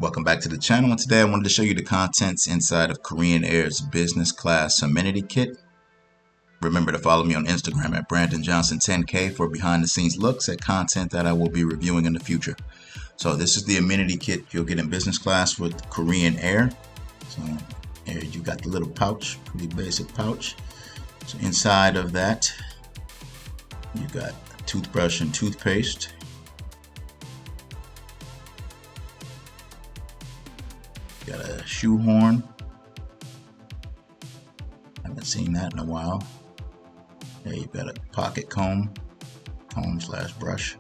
Welcome back to the channel, and today I wanted to show you the contents inside of Korean Air's business class amenity kit. Remember to follow me on Instagram at BrandonJohnson10K for behind the scenes looks at content that I will be reviewing in the future. So this is the amenity kit you'll get in business class with Korean Air. So here you got the little pouch, pretty basic pouch. So inside of that you got a toothbrush and toothpaste. Got a shoehorn. Haven't seen that in a while. There you've got a pocket comb slash brush.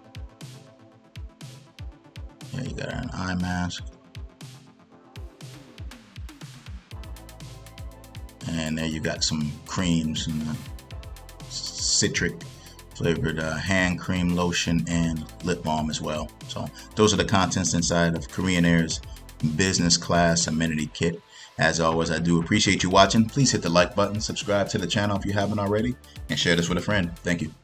There you got an eye mask. And there you got some creams, and citric flavored hand cream, lotion, and lip balm as well. So those are the contents inside of Korean Air's business class amenity kit. As always, I do appreciate you watching. Please hit the like button, subscribe to the channel if you haven't already, and share this with a friend. Thank you.